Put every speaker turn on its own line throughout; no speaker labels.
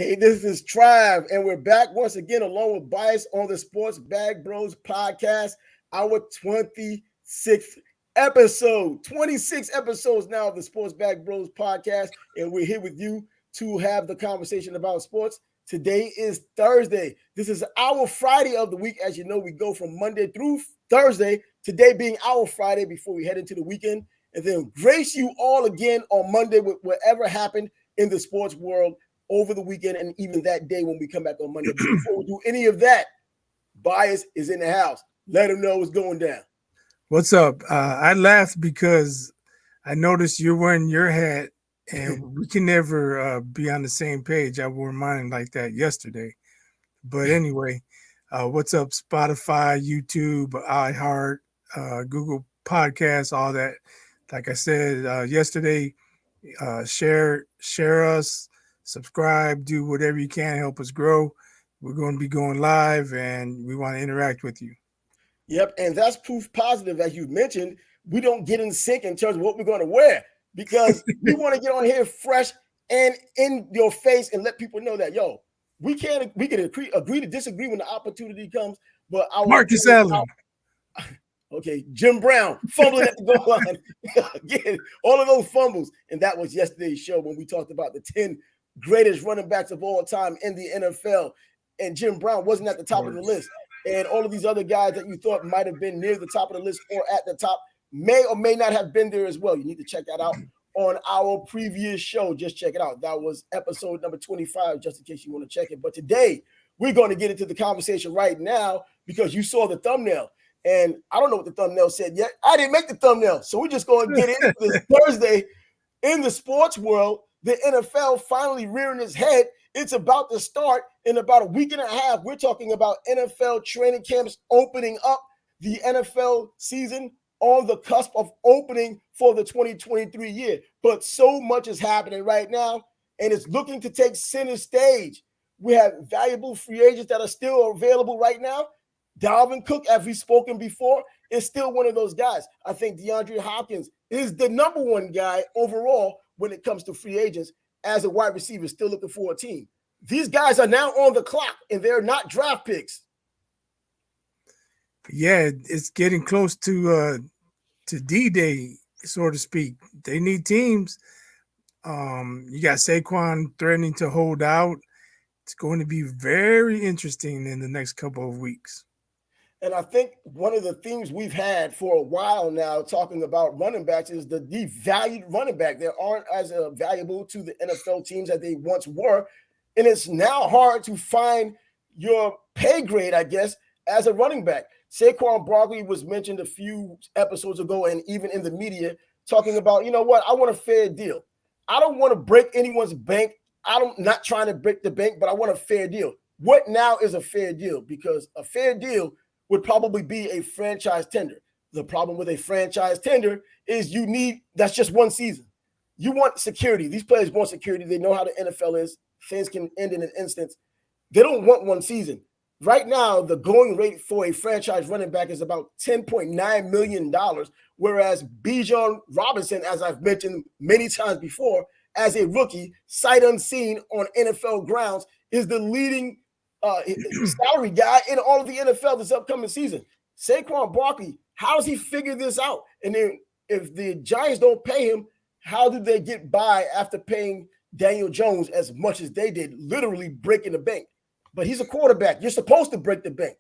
Hey, this is Trav, and we're back once again along with Bias on the Sports Bag Bros podcast, our 26th episode. 26 episodes now of the Sports Bag Bros podcast, and we're here with you to have the conversation about sports. Today is Thursday. This is our Friday of the week. As you know, we go from Monday through Thursday, today being our Friday before we head into the weekend, and then grace you all again on Monday with whatever happened in the sports world over the weekend and even that day when we come back on Monday. But before we do any of that, Bias is in the house. Let him know what's going down.
What's up? I laughed because I noticed you're wearing your hat and we can never be on the same page. I wore mine like that yesterday. But anyway, what's up? Spotify, YouTube, iHeart, Google Podcasts, all that. Like I said yesterday, share us, subscribe, do whatever you can, help us grow. We're going to be going live and we want to interact with you.
Yep, and that's proof positive, as you mentioned. We don't get in sync in terms of what we're going to wear because we want to get on here fresh and in your face and let people know that, yo, we can agree to disagree when the opportunity comes, but our
Marcus Allen.
Okay, Jim Brown fumbling at the goal line. Again, all of those fumbles. And that was yesterday's show when we talked about the 10 greatest running backs of all time in the NFL. And Jim Brown wasn't at the top of the list. And all of these other guys that you thought might have been near the top of the list or at the top may or may not have been there as well. You need to check that out on our previous show. Just check it out. That was episode number 25, just in case you want to check it. But today, we're going to get into the conversation right now because you saw the thumbnail. And I don't know what the thumbnail said yet. I didn't make the thumbnail. So we're just going to get into this Thursday in the sports world. The NFL finally rearing its head. It's about to start in about a week and a half. We're talking about NFL training camps opening up, the NFL season on the cusp of opening for the 2023 year. But so much is happening right now, and it's looking to take center stage. We have valuable free agents that are still available right now. Dalvin Cook, as we've spoken before, is still one of those guys. I think DeAndre Hopkins is the number one guy overall when it comes to free agents as a wide receiver still looking for a team. These guys are now on the clock, and they're not draft picks.
Yeah, it's getting close to D-Day, so to speak. They need teams. You got Saquon threatening to hold out. It's going to be very interesting in the next couple of weeks.
And I think one of the themes we've had for a while now talking about running backs is the devalued running back. They aren't as valuable to the NFL teams as they once were. And it's now hard to find your pay grade, I guess, as a running back. Saquon Barkley was mentioned a few episodes ago and even in the media talking about, you know what, I want a fair deal. I don't want to break anyone's bank. I'm not trying to break the bank, but I want a fair deal. What now is a fair deal? Because a fair deal would probably be a franchise tender. The problem with a franchise tender is that's just one season. You want security. These players want security. They know how the NFL is. Things can end in an instant. They don't want one season. Right now, the going rate for a franchise running back is about $10.9 million, whereas Bijan Robinson, as I've mentioned many times before, as a rookie, sight unseen on NFL grounds, is the leading salary guy in all of the NFL this upcoming season. Saquon Barkley, how does he figure this out? And then if the Giants don't pay him, how do they get by after paying Daniel Jones as much as they did, literally breaking the bank? But he's a quarterback. You're supposed to break the bank.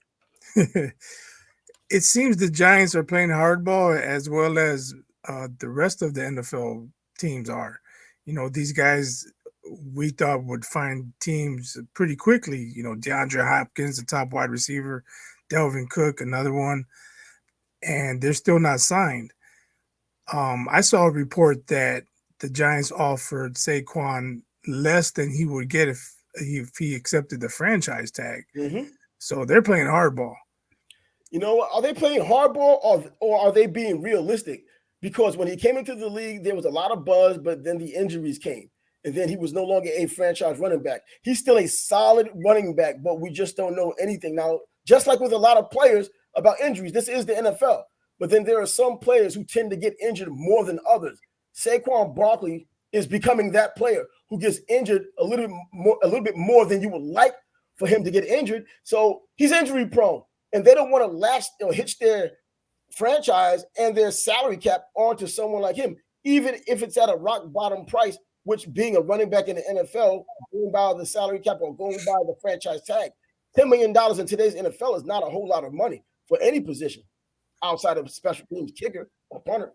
It seems the Giants are playing hardball as well as the rest of the NFL teams are. You know, these guys we thought would find teams pretty quickly. You know, DeAndre Hopkins, the top wide receiver, Dalvin Cook, another one, and they're still not signed. I saw a report that the Giants offered Saquon less than he would get if he accepted the franchise tag.
Mm-hmm.
So they're playing hardball.
You know, are they playing hardball or are they being realistic? Because when he came into the league, there was a lot of buzz, but then the injuries came. And then he was no longer a franchise running back. He's still a solid running back, but we just don't know anything. Now, just like with a lot of players about injuries, this is the NFL. But then there are some players who tend to get injured more than others. Saquon Barkley is becoming that player who gets injured a little bit more than you would like for him to get injured. So he's injury prone, and they don't want to hitch their franchise and their salary cap onto someone like him, even if it's at a rock bottom price, which being a running back in the NFL, going by the salary cap or going by the franchise tag, $10 million in today's NFL is not a whole lot of money for any position outside of special teams kicker or punter.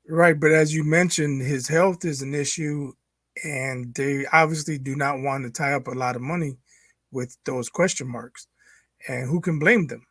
Right, but as you mentioned, his health is an issue, and they obviously do not want to tie up a lot of money with those question marks. And who can blame them?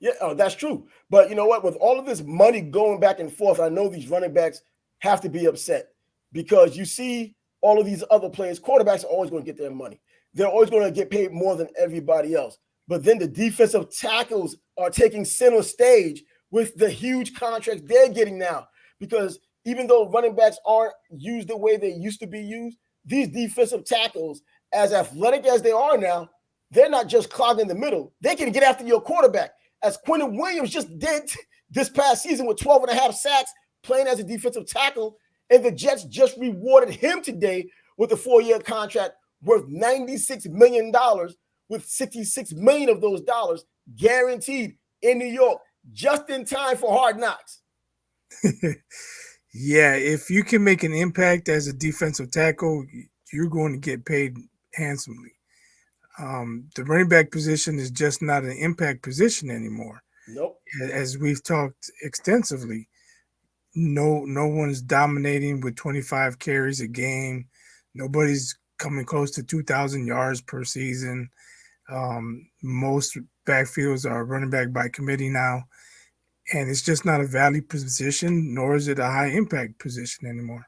Yeah, that's true. But you know what? With all of this money going back and forth, I know these running backs have to be upset because you see all of these other players, quarterbacks are always going to get their money. They're always going to get paid more than everybody else. But then the defensive tackles are taking center stage with the huge contracts they're getting now. Because even though running backs aren't used the way they used to be used, these defensive tackles, as athletic as they are now, they're not just clogging the middle. They can get after your quarterback, as Quentin Williams just did this past season with 12 and a half sacks playing as a defensive tackle. And the Jets just rewarded him today with a 4-year contract worth $96 million, with $66 million of those dollars guaranteed in New York, just in time for Hard Knocks.
Yeah, if you can make an impact as a defensive tackle, you're going to get paid handsomely. The running back position is just not an impact position anymore.
Nope.
As we've talked extensively, no one's dominating with 25 carries a game. Nobody's coming close to 2,000 yards per season. Most backfields are running back by committee now. And it's just not a value position, nor is it a high impact position anymore.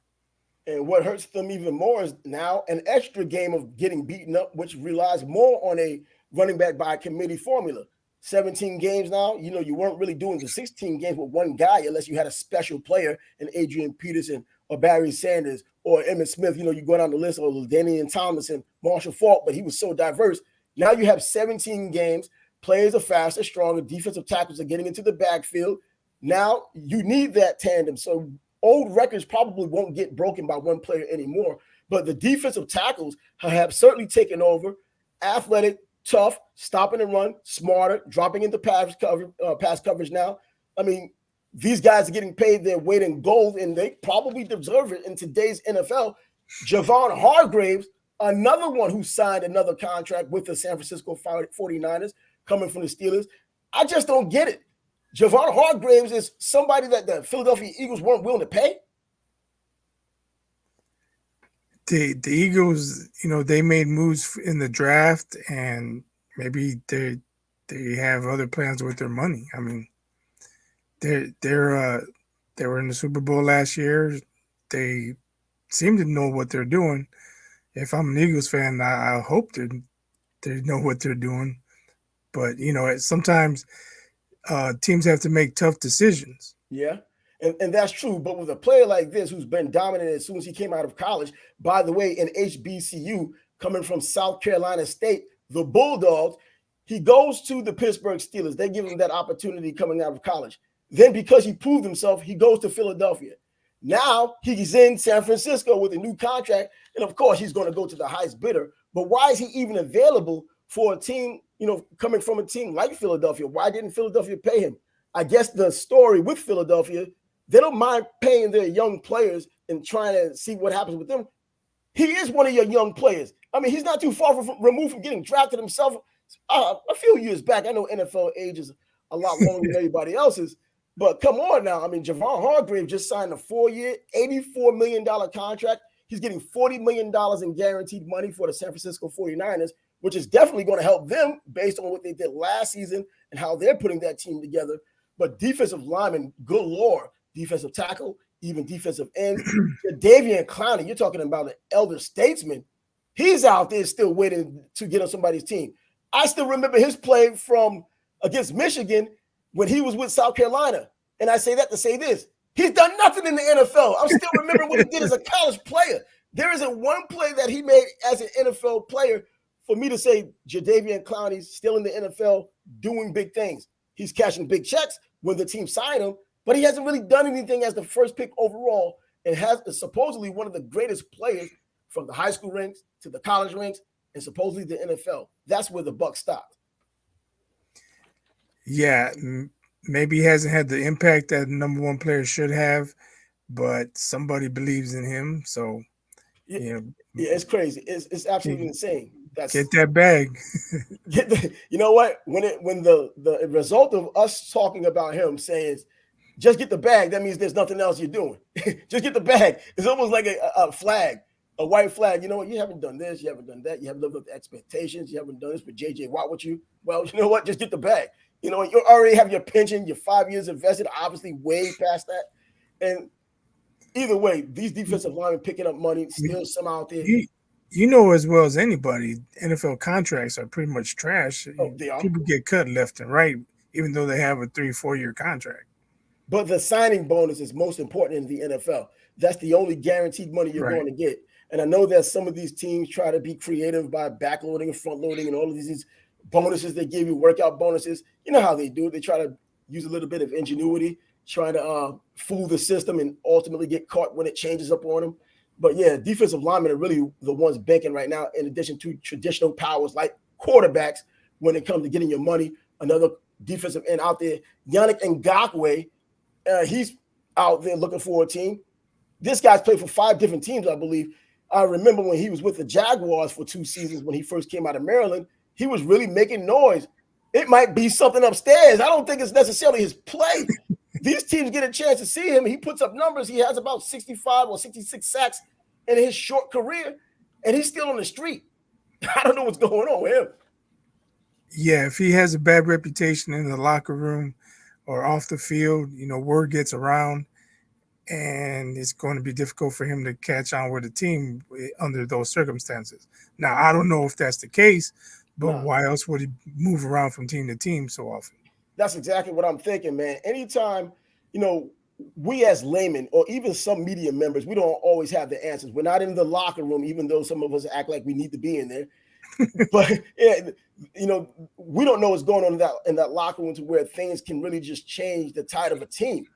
And what hurts them even more is now an extra game of getting beaten up, which relies more on a running back by committee formula. 17 games now, you weren't really doing the 16 games with one guy unless you had a special player in Adrian Peterson or Barry Sanders or Emmitt Smith. You go down the list, or Danian Thomas, Marshall Faulk, but he was so diverse. Now you have 17 games. Players are faster, stronger. Defensive tackles are getting into the backfield. Now you need that tandem. So old records probably won't get broken by one player anymore. But the defensive tackles have certainly taken over. Athletic, tough, stopping and run, smarter, dropping into pass coverage now. I mean, these guys are getting paid their weight in gold, and they probably deserve it in today's NFL. Javon Hargraves, another one who signed another contract with the San Francisco 49ers, coming from the Steelers. I just don't get it. Javon Hargraves is somebody that the Philadelphia Eagles weren't willing to pay.
The Eagles, they made moves in the draft, and maybe they have other plans with their money. I mean, they were in the Super Bowl last year. They seem to know what they're doing. If I'm an Eagles fan, I hope they know what they're doing. But, sometimes teams have to make tough decisions.
Yeah, and that's true. But with a player like this who's been dominant as soon as he came out of college, by the way, in HBCU, coming from South Carolina State, the Bulldogs, he goes to the Pittsburgh Steelers. They give him that opportunity coming out of college. Then because he proved himself, he goes to Philadelphia. Now he's in San Francisco with a new contract. And of course, he's going to go to the highest bidder. But why is he even available for a team, coming from a team like Philadelphia? Why didn't Philadelphia pay him? I guess the story with Philadelphia, they don't mind paying their young players and trying to see what happens with them. He is one of your young players. I mean, he's not too far removed from getting drafted himself a few years back. I know NFL age is a lot longer than everybody else's, but come on now. I mean, Javon Hargrave just signed a 4-year, $84 million contract. He's getting $40 million in guaranteed money for the San Francisco 49ers, which is definitely going to help them based on what they did last season and how they're putting that team together. But defensive lineman, good lord, defensive tackle, even defensive ends. Davian Clowney, you're talking about an elder statesman. He's out there still waiting to get on somebody's team. I still remember his play from against Michigan when he was with South Carolina. And I say that to say this. He's done nothing in the NFL. I'm still remembering what he did as a college player. There isn't one play that he made as an NFL player for me to say Jadeveon Clowney's still in the NFL doing big things. He's cashing big checks when the team signed him, but he hasn't really done anything as the first pick overall and has is supposedly one of the greatest players from the high school ranks to the college ranks and supposedly the NFL. That's where the buck stopped.
Yeah, maybe he hasn't had the impact that number one player should have, but somebody believes in him. So,
Yeah,
you know,
yeah, it's crazy. It's absolutely insane.
get
That's
that bag.
you know what? When the result of us talking about him saying just get the bag, that means there's nothing else you're doing. Just get the bag. It's almost like a flag, a white flag. You know what? You haven't done this, you haven't done that, you haven't lived up to expectations, you haven't done this with JJ Watt with you. Well, you know what? Just get the bag. You know, you already have your pension, your 5 years invested, obviously way past that. And either way, these defensive linemen picking up money, still some out there.
You, you know as well as anybody, NFL contracts are pretty much trash.
Oh, they are.
People get cut left and right, even though they have a 3-4 year contract.
But the signing bonus is most important in the NFL. That's the only guaranteed money you're
Right.
going to get. And I know that some of these teams try to be creative by backloading and front loading and all of these bonuses they give you, workout bonuses. You know how they do it. They try to use a little bit of ingenuity, trying to fool the system and ultimately get caught when it changes up on them. But yeah, defensive linemen are really the ones banking right now, in addition to traditional powers like quarterbacks when it comes to getting your money. Another defensive end out there, Yannick Ngakoue, he's out there looking for a team. This guy's played for 5 different teams, I believe. I remember when he was with the Jaguars for 2 seasons when he first came out of Maryland, he was really making noise. It might be something upstairs. I don't think it's necessarily his play. These teams get a chance to see him. He puts up numbers. He has about 65 or 66 sacks in his short career, and he's still on the street. I don't know what's going on with him.
Yeah, if he has a bad reputation in the locker room or off the field, word gets around, and it's going to be difficult for him to catch on with a team under those circumstances. Now, I don't know if that's the case, but
Nah,
why else would he move around from team to team so often?
that's exactly what I'm thinking, man. Anytime, we as laymen or even some media members, we don't always have the answers. We're not in the locker room, even though some of us act like we need to be in there. But yeah, we don't know what's going on in that locker room to where things can really just change the tide of a team.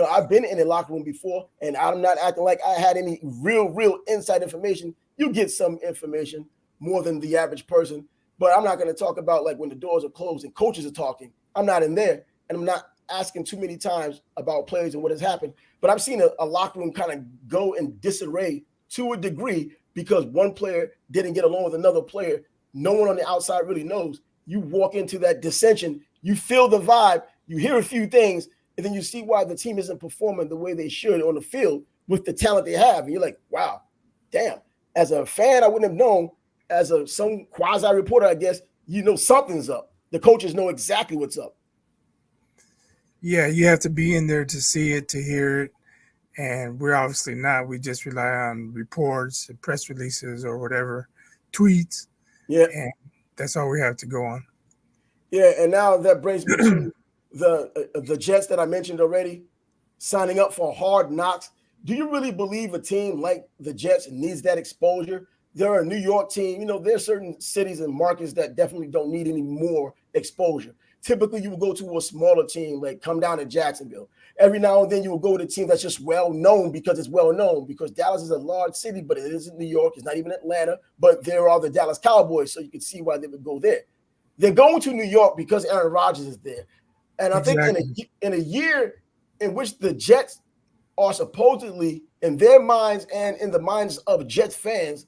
I've been in a locker room before, and I'm not acting like I had any real inside information. You get some information more than the average person, but I'm not going to talk about like when the doors are closed and coaches are talking. I'm not in there, and I'm not asking too many times about players and what has happened. But I've seen a locker room kind of go in disarray to a degree because one player didn't get along with another player. No one on the outside really knows. You walk into that dissension, you feel the vibe, you hear a few things, and then you see why the team isn't performing the way they should on the field with the talent they have. And you're like, wow, damn. As a fan, I wouldn't have known. As some quasi reporter, I guess, something's up. The coaches know exactly what's up.
Yeah, you have to be in there to see it, to hear it. And we're obviously not. We just rely on reports and press releases or whatever, tweets.
Yeah.
And that's all we have to go on.
Yeah, and now that brings me to the Jets that I mentioned already, signing up for Hard Knocks. Do you really believe a team like the Jets needs that exposure? They're a New York team. There are certain cities and markets that definitely don't need any more exposure. Typically, you will go to a smaller team, like come down to Jacksonville. Every now and then, you will go to a team that's just well known because it's well known. Because Dallas is a large city, but it isn't New York. It's not even Atlanta. But there are the Dallas Cowboys, so you can see why they would go there. They're going to New York because Aaron Rodgers is there. And I think
Exactly.
in a year in which the Jets are supposedly, in their minds and in the minds of Jets fans,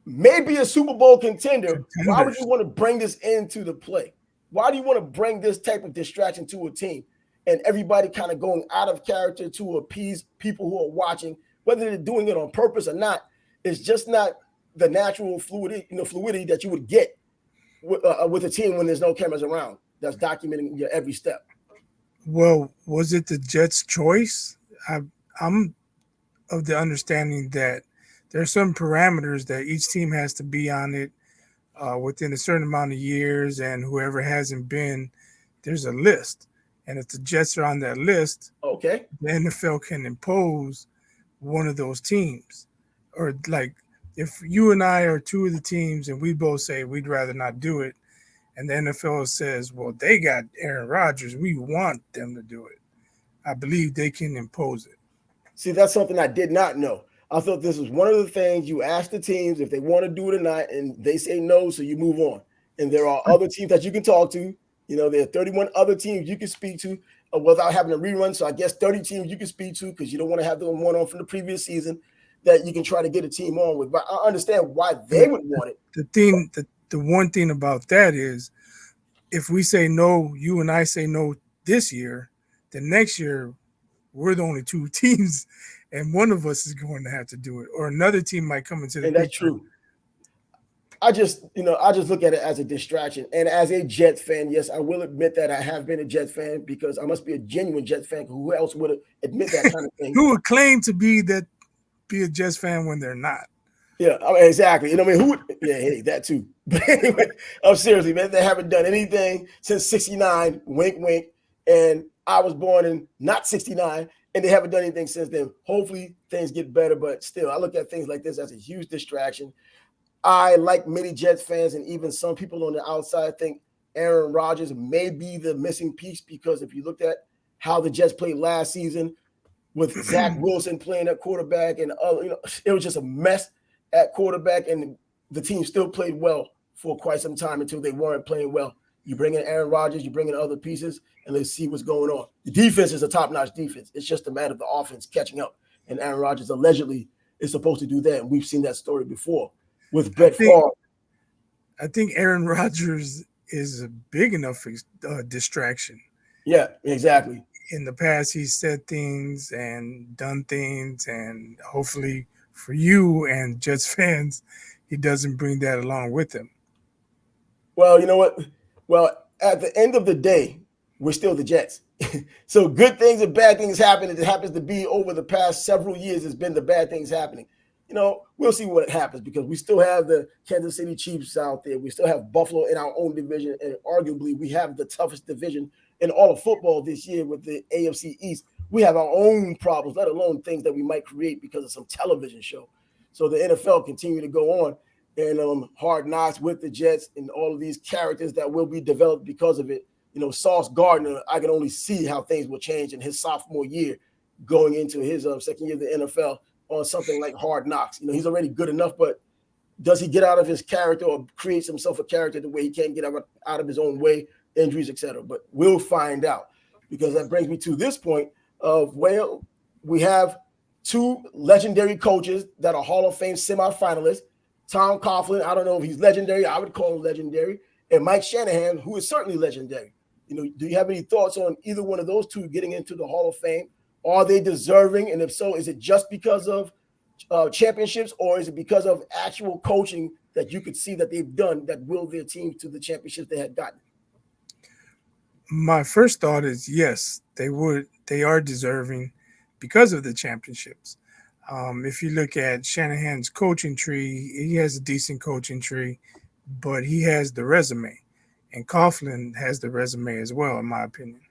maybe a Super Bowl contender, why would you
Contenders.
want to bring this into the play? Why do you want to bring this type of distraction to a team? And everybody kind of going out of character to appease people who are watching, whether they're doing it on purpose or not, it's just not the natural fluidity that you would get with a team when there's no cameras around that's documenting your every step.
Well, was it the Jets' choice? I'm of the understanding that there are some parameters that each team has to be on it within a certain amount of years, and whoever hasn't been, there's a list. And if the Jets are on that list,
Okay.
the NFL can impose one of those teams. Or like if you and I are two of the teams and we both say we'd rather not do it, and the NFL says, well, they got Aaron Rodgers, we want them to do it. I believe they can impose it.
See, that's something I did not know. I thought this was one of the things you ask the teams if they want to do it or not, and they say no, so you move on. And there are other teams that you can talk to. There are 31 other teams you can speak to without having a rerun. So I guess 30 teams you can speak to because you don't want to have the one on from the previous season that you can try to get a team on with. But I understand why they would want it.
The one thing about that is if we say no, you and I say no this year, then next year we're the only two teams, and one of us is going to have to do it, or another team might come into the
And that's
picture.
true. I just look at it as a distraction. And as a Jets fan, yes, I will admit that I have been a Jets fan because I must be a genuine Jets fan. Who else would admit that kind of thing?
Who would claim to be a Jets fan when they're not?
Yeah, I mean, exactly. Who would? Yeah, hey, that too. But anyway, seriously, man, they haven't done anything since '69. Wink, wink. And I was born in not '69, and they haven't done anything since then. Hopefully, things get better. But still, I look at things like this as a huge distraction. I, like many Jets fans and even some people on the outside, think Aaron Rodgers may be the missing piece because if you looked at how the Jets played last season with Zach Wilson playing at quarterback and it was just a mess at quarterback, and the team still played well for quite some time until they weren't playing well. You bring in Aaron Rodgers, you bring in other pieces, and let's see what's going on. The defense is a top-notch defense. It's just a matter of the offense catching up, and Aaron Rodgers allegedly is supposed to do that, and we've seen that story before with Brett Favre.
I think Aaron Rodgers is a big enough distraction.
Yeah, exactly.
In the past, he's said things and done things, and hopefully for you and Jets fans, he doesn't bring that along with him.
Well, you know what? Well, at the end of the day, we're still the Jets. So good things and bad things happen. It happens to be over the past several years, it's been the bad things happening. We'll see what happens because we still have the Kansas City Chiefs out there. We still have Buffalo in our own division, and arguably we have the toughest division in all of football this year with the AFC East. We have our own problems, let alone things that we might create because of some television show. So the NFL continue to go on, and Hard Knocks with the Jets and all of these characters that will be developed because of it. Sauce Gardner, I can only see how things will change in his sophomore year going into his second year of the NFL on something like Hard Knocks. He's already good enough, but does he get out of his character or creates himself a character the way he can't get out of his own way, injuries, etc.? But we'll find out, because that brings me to this point of, well, we have two legendary coaches that are Hall of Fame semifinalists. Tom Coughlin, I don't know if he's legendary. I would call him legendary. And Mike Shanahan, who is certainly legendary. Do you have any thoughts on either one of those two getting into the Hall of Fame? Are they deserving? And if so, is it just because of championships, or is it because of actual coaching that you could see that they've done that will their teams to the championships they had gotten?
My first thought is yes, they are deserving because of the championships. If you look at Shanahan's coaching tree, he has a decent coaching tree, but he has the resume, and Coughlin has the resume as well, in my opinion.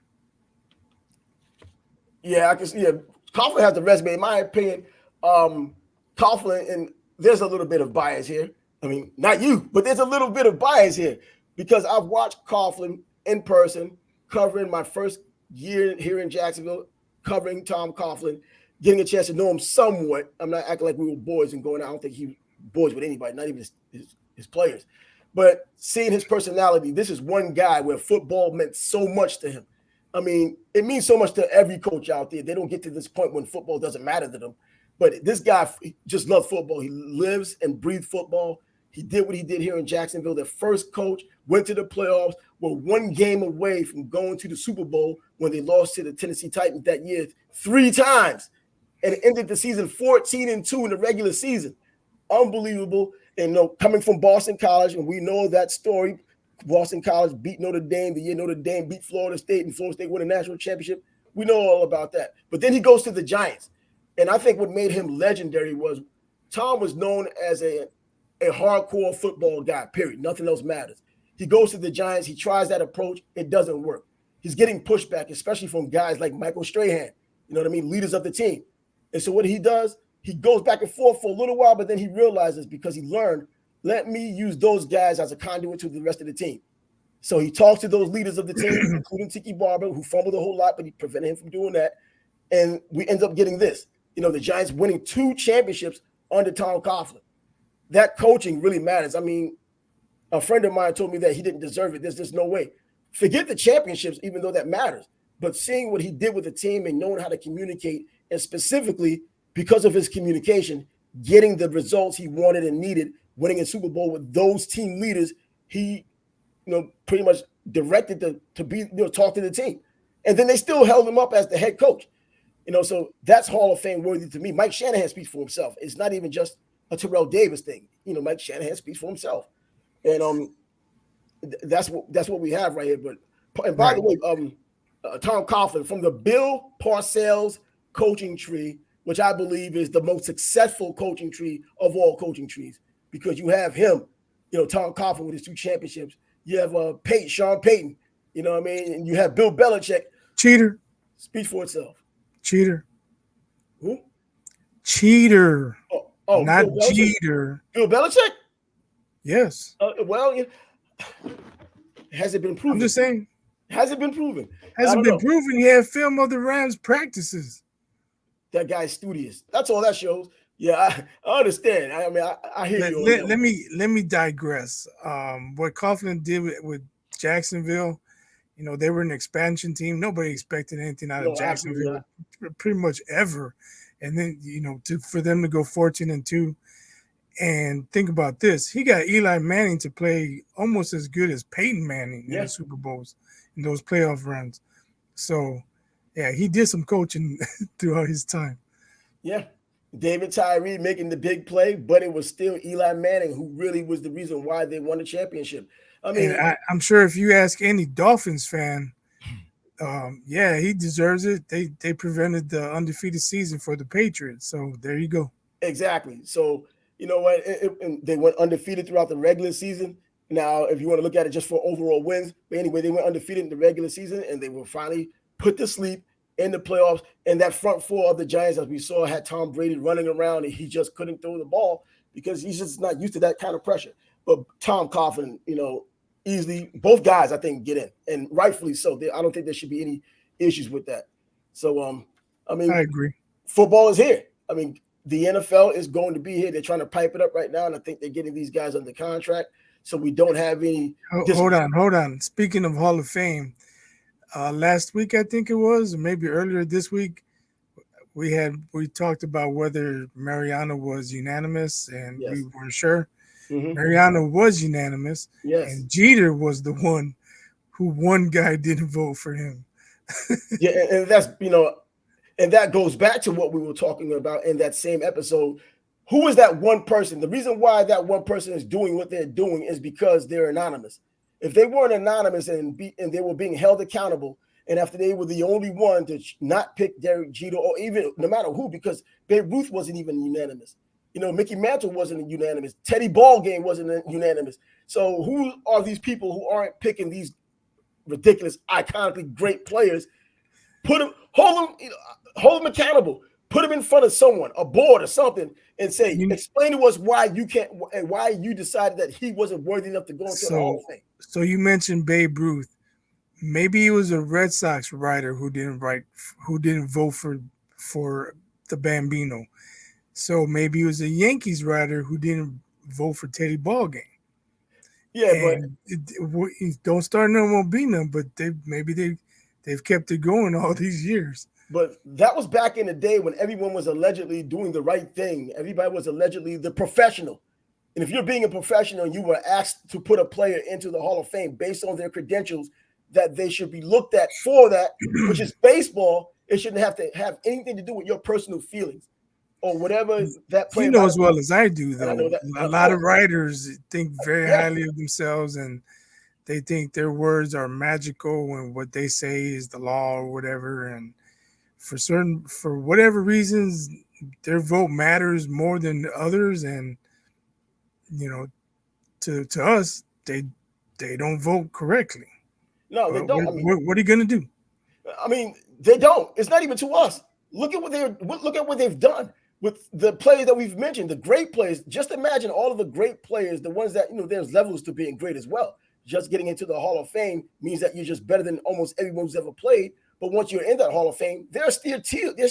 Yeah, I can see. Yeah, Coughlin has the resume. In my opinion, Coughlin, and there's a little bit of bias here. I mean, not you, but there's a little bit of bias here because I've watched Coughlin in person, covering my first year here in Jacksonville, covering Tom Coughlin, getting a chance to know him somewhat. I'm not acting like we were boys and going out. I don't think he was boys with anybody, not even his players. But seeing his personality, this is one guy where football meant so much to him. I mean, it means so much to every coach out there. They don't get to this point when football doesn't matter to them. But this guy just loved football. He lives and breathes football. He did what he did here in Jacksonville. Their first coach went to the playoffs, were one game away from going to the Super Bowl when they lost to the Tennessee Titans that year 3 times, and ended the season 14-2 in the regular season. Unbelievable. And coming from Boston College, and we know that story. Boston College beat Notre Dame the year Notre Dame beat Florida State, and Florida State won a national championship. We know all about that. But then he goes to the Giants. And I think what made him legendary was Tom was known as a hardcore football guy, period. Nothing else matters. He goes to the Giants. He tries that approach. It doesn't work. He's getting pushback, especially from guys like Michael Strahan, you know what I mean, leaders of the team. And so what he does, he goes back and forth for a little while, but then he realizes, because he learned, let me use those guys as a conduit to the rest of the team. So he talks to those leaders of the team, including Tiki Barber, who fumbled a whole lot, but he prevented him from doing that. And we end up getting this. The Giants winning 2 championships under Tom Coughlin. That coaching really matters. I mean, a friend of mine told me that he didn't deserve it. There's just no way. Forget the championships, even though that matters. But seeing what he did with the team and knowing how to communicate, and specifically because of his communication, getting the results he wanted and needed, winning a Super Bowl with those team leaders, he, pretty much directed to be, talk to the team. And then they still held him up as the head coach. So that's Hall of Fame worthy to me. Mike Shanahan speaks for himself. It's not even just a Terrell Davis thing. Mike Shanahan speaks for himself. And that's what we have right here. But by the way, Tom Coughlin from the Bill Parcells coaching tree, which I believe is the most successful coaching tree of all coaching trees, because you have him, Tom Coughlin with his 2 championships. You have Sean Payton, and you have Bill Belichick.
Cheater.
Speaks for itself.
Cheater.
Who?
Cheater.
Oh,
not Jeter.
Bill Belichick?
Yes.
Has it been proven?
I'm just saying.
Has it been proven?
Has it been proven? He had film of the Rams practices.
That guy's studious. That's all that shows. Yeah, I understand. I mean, I hear you.
Let me digress. What Coughlin did with Jacksonville, they were an expansion team. Nobody expected anything out of Jacksonville pretty much ever. And then, for them to go 14-2. And think about this. He got Eli Manning to play almost as good as Peyton Manning in the Super Bowls in those playoff runs. So, yeah, he did some coaching throughout his time.
Yeah. David Tyree making the big play, but it was still Eli Manning who really was the reason why they won the championship. I mean,
I'm sure if you ask any Dolphins fan, he deserves it. They prevented the undefeated season for the Patriots. So there you go.
Exactly. So, you know what? They went undefeated throughout the regular season. Now, if you want to look at it just for overall wins, but anyway, they went undefeated in the regular season, and they were finally put to sleep in the playoffs. And that front four of the Giants, as we saw, had Tom Brady running around, and he just couldn't throw the ball because he's just not used to that kind of pressure. But Tom Coughlin, easily, both guys, I think, get in, and rightfully so. I don't think there should be any issues with that. So, I
agree.
Football is here. I mean, the NFL is going to be here. They're trying to pipe it up right now, and I think they're getting these guys under contract, so we don't have any.
Hold on. Speaking of Hall of Fame, last week I think it was, or maybe earlier this week, we talked about whether Mariano was unanimous, and we weren't sure. Mm-hmm. Mariano was unanimous, and Jeter was the one who one guy didn't vote for him.
Yeah, and that's and that goes back to what we were talking about in that same episode. Who is that one person? The reason why that one person is doing what they're doing is because they're anonymous. If they weren't anonymous and they were being held accountable, and after they were the only one to not pick Derek Jeter, or even no matter who, because Babe Ruth wasn't even unanimous. Mickey Mantle wasn't unanimous. Teddy Ballgame wasn't unanimous. So who are these people who aren't picking these ridiculous, iconically great players? Hold them accountable. Put them in front of someone, a board or something, and say, explain to us why you can't, and why you decided that he wasn't worthy enough to go into the Hall of Fame.
So you mentioned Babe Ruth. Maybe it was a Red Sox writer who didn't vote for the Bambino. So maybe it was a Yankees writer who didn't vote for Teddy Ballgame.
Yeah,
and don't start no more being them, but they've kept it going all these years.
But that was back in the day when everyone was allegedly doing the right thing. Everybody was allegedly the professional. And if you're being a professional and you were asked to put a player into the Hall of Fame based on their credentials, that they should be looked at for that, which is baseball. It shouldn't have to have anything to do with your personal feelings or whatever that player.
You know as well as I do, though. A lot of writers think very highly of themselves, and they think their words are magical and what they say is the law or whatever. And for whatever reasons, their vote matters more than others. And, to us, they don't vote correctly.
No, they don't.
What are you going to do?
I mean, they don't. It's not even to us. Look at what they've done with the players that we've mentioned, the great players. Just imagine all of the great players, the ones that, there's levels to being great as well. Just getting into the Hall of Fame means that you're just better than almost everyone who's ever played. But once you're in that Hall of Fame, there's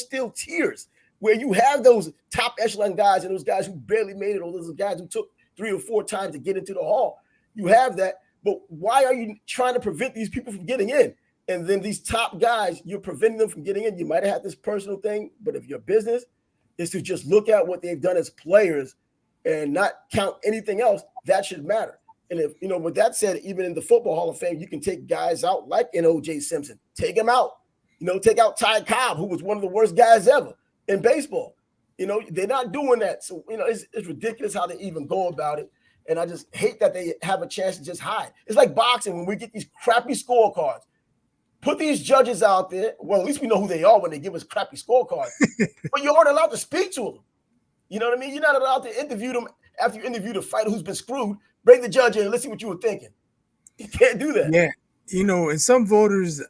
still tiers. where you have those top echelon guys and those guys who barely made it, or those guys who took 3 or 4 times to get into the hall. You have that, but why are you trying to prevent these people from getting in? And then these top guys, you're preventing them from getting in. You might have had this personal thing, but if your business is to just look at what they've done as players and not count anything else, that should matter. And if, with that said, even in the Football Hall of Fame, you can take guys out like an O.J. Simpson. Take him out. Take out Ty Cobb, who was one of the worst guys ever in baseball. They're not doing that. So, it's ridiculous how they even go about it. And I just hate that they have a chance to just hide. It's like boxing when we get these crappy scorecards. Put these judges out there. Well, at least we know who they are when they give us crappy scorecards. But you aren't allowed to speak to them. You know what I mean? You're not allowed to interview them after you interview the fighter who's been screwed. Bring the judge in and let's see what you were thinking. You can't do that.
Yeah. And some voters,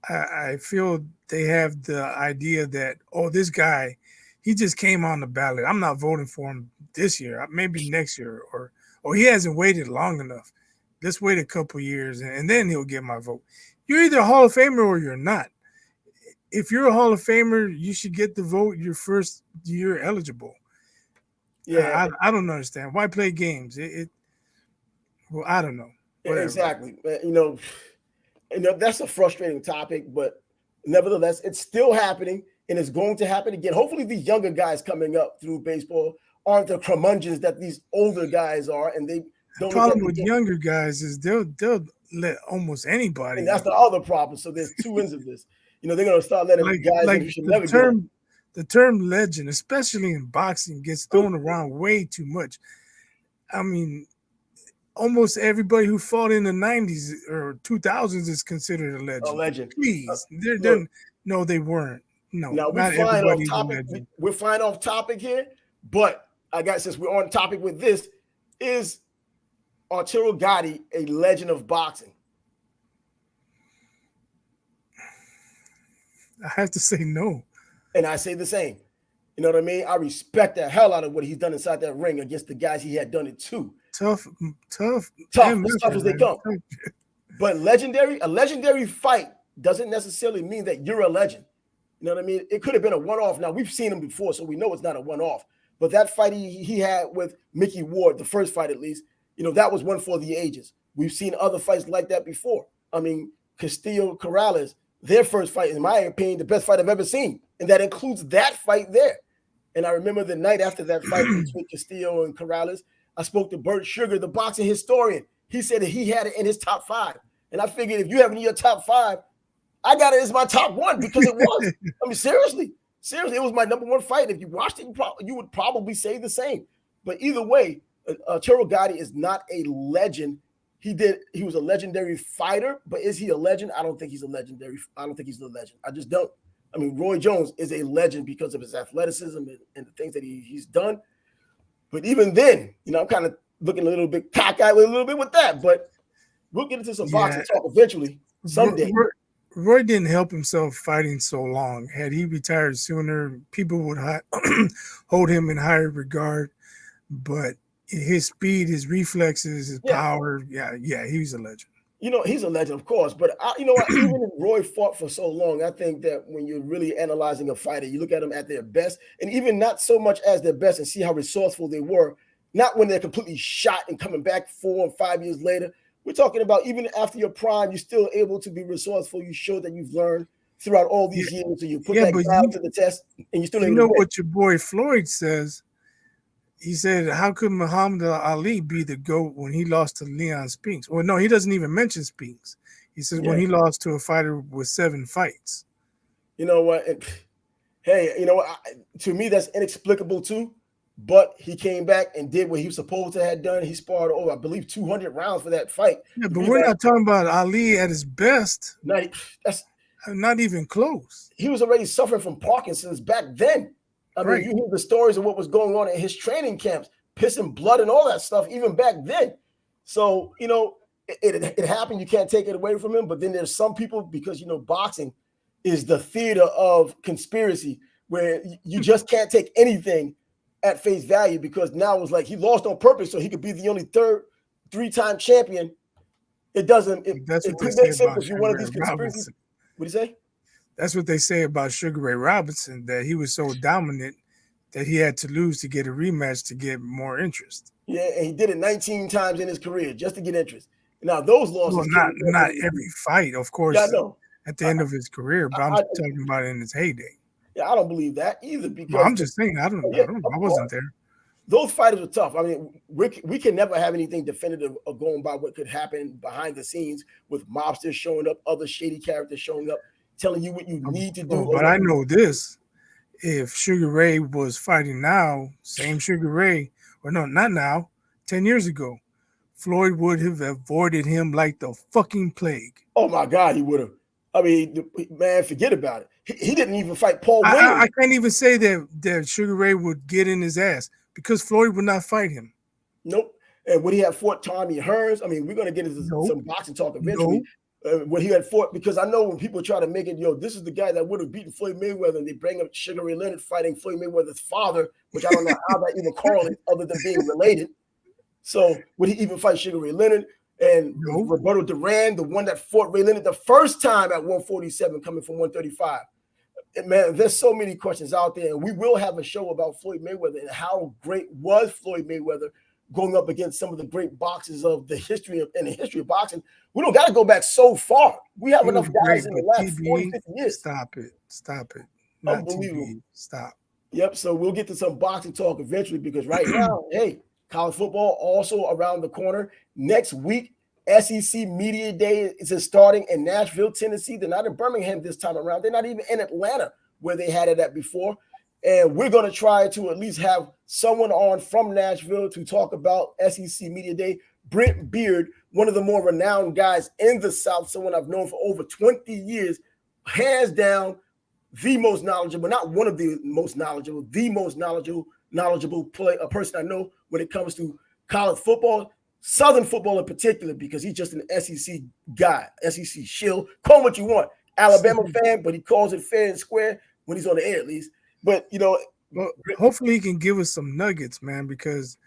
I feel they have the idea that, this guy, he just came on the ballot. I'm not voting for him this year, maybe next year, or he hasn't waited long enough. Let's wait a couple years and then he'll get my vote. You're either a Hall of Famer or you're not. If you're a Hall of Famer, you should get the vote your first year eligible. Yeah, I don't understand. Why play games? Well, I don't know. Whatever.
Exactly. That's a frustrating topic, but nevertheless, it's still happening and it's going to happen again. Hopefully, these younger guys coming up through baseball aren't the curmudgeons that these older guys are, and they don't.
The problem with younger guys is they'll let almost anybody.
And that's the other problem. So there's two ends of this. They're going to start letting guys who should never get.
The term legend, especially in boxing, gets thrown around way too much. I mean, almost everybody who fought in the 90s or 2000s is considered a legend.
A legend.
Please. No, they weren't. No,
now
not everybody's a legend.
We're flying off topic here, but since we're on topic with this, is Arturo Gatti a legend of boxing?
I have to say no.
And I say the same. You know what I mean? I respect the hell out of what he's done inside that ring against the guys he had done it to.
Tough.
As tough as they come. But a legendary fight doesn't necessarily mean that you're a legend. You know what I mean? It could have been a one-off. Now, we've seen him before, so we know it's not a one-off. But that fight he had with Mickey Ward, the first fight at least, that was one for the ages. We've seen other fights like that before. I mean, Castillo Corrales, their first fight, in my opinion, the best fight I've ever seen. And that includes that fight there. And I remember the night after that fight between Castillo and Corrales, I spoke to Bert Sugar, the boxing historian. He said that he had it in his top 5. And I figured if you have it in your top 5, I got it as my top 1 because it was. I mean, seriously, it was my number 1 fight. If you watched it, you would probably say the same. But either way, Arturo Gatti is not a legend. He was a legendary fighter, but is he a legend? I don't think he's a legendary. I don't think he's a legend. I just don't. I mean, Roy Jones is a legend because of his athleticism and the things that he's done. But even then, I'm kind of looking a little bit cockeyed a little bit with that. But we'll get into some boxing talk eventually, someday.
Roy didn't help himself fighting so long. Had he retired sooner, people would hold him in higher regard. But his speed, his reflexes, his power, he's a legend.
He's a legend, of course. But even if Roy fought for so long, I think that when you're really analyzing a fighter, you look at them at their best, and even not so much as their best, and see how resourceful they were. Not when they're completely shot and coming back 4 and 5 years later. We're talking about even after your prime, you're still able to be resourceful. You show that you've learned throughout all these years, so you put that guy to the test, and you still.
What your boy Floyd says. He said, how could Muhammad Ali be the GOAT when he lost to Leon Spinks? Well, no, he doesn't even mention Spinks. He says when he lost to a fighter with 7 fights.
You know what? To me, that's inexplicable too. But he came back and did what he was supposed to have done. He sparred I believe, 200 rounds for that fight.
Yeah, but we're not talking about Ali at his best. Not even close.
He was already suffering from Parkinson's back then. I mean, you hear the stories of what was going on in his training camps, pissing blood and all that stuff, even back then. So, it happened. You can't take it away from him. But then there's some people, because, boxing is the theater of conspiracy where you just can't take anything at face value, because now it's like he lost on purpose so he could be the only 3-time champion. It doesn't. It makes sense if you're one of these conspiracies. What do you say?
That's what they say about Sugar Ray Robinson, that he was so dominant that he had to lose to get a rematch to get more interest.
Yeah, and he did it 19 times in his career just to get interest. Now those
Well,
losses came
not every fight, of
Yeah, I
course,
know.
at the
I,
end of his career, but I'm
I,
talking about in his heyday.
yeah, I don't believe that either
Well,
because
I'm just saying,
yeah,
I
of
wasn't
course,
there.
those fighters are tough. I mean, we can never have anything definitive of going by what could happen behind the scenes with mobsters showing up, other shady characters showing up, telling you what you need to do or
But
what
I
you.
know this: if Sugar Ray was fighting now, same Sugar Ray, or no, not now, 10 years ago, Floyd would have avoided him like the fucking plague.
Oh my God, he would have. I mean, man, forget about it. He didn't even fight Paul
I
Williams.
can't even say that Sugar Ray would get in his ass because Floyd would not fight him.
Nope. And when he had fought Tommy Hearns, I mean, we're going to get into
No,
some boxing talk eventually.
no.
When he had fought, because I know when people try to make it, this is the guy that would have beaten Floyd Mayweather, and they bring up Sugar Ray Leonard fighting Floyd Mayweather's father, which I don't know how that even correlates other than being related. So would he even fight Sugar Ray Leonard? And
No.
Roberto Duran, the one that fought Ray Leonard the first time at 147, coming from 135. Man, there's so many questions out there, and we will have a show about Floyd Mayweather and how great was Floyd Mayweather going up against some of the great boxers of the history of in the history of boxing. We don't got to go back so far. We have
He was
enough
great,
guys in the
but
last 40,
TBE,
50 years.
stop it. Not
Unbelievable.
TBE, stop.
Yep. So we'll get to some boxing talk eventually because right now, hey, college football also around the corner. Next week, SEC Media Day is starting in Nashville, Tennessee. They're not in Birmingham this time around. They're not even in Atlanta where they had it at before. And we're going to try to at least have someone on from Nashville to talk about SEC Media Day. Brent Beard, one of the more renowned guys in the South, someone I've known for over 20 years, hands down, the most knowledgeable, not one of the most knowledgeable, the most knowledgeable a person I know when it comes to college football, Southern football in particular, because he's just an SEC guy, SEC shill. Call him what you want. Alabama fan, but he calls it fair and square when he's on the air at least. But
Well, hopefully he can give us some nuggets, man, because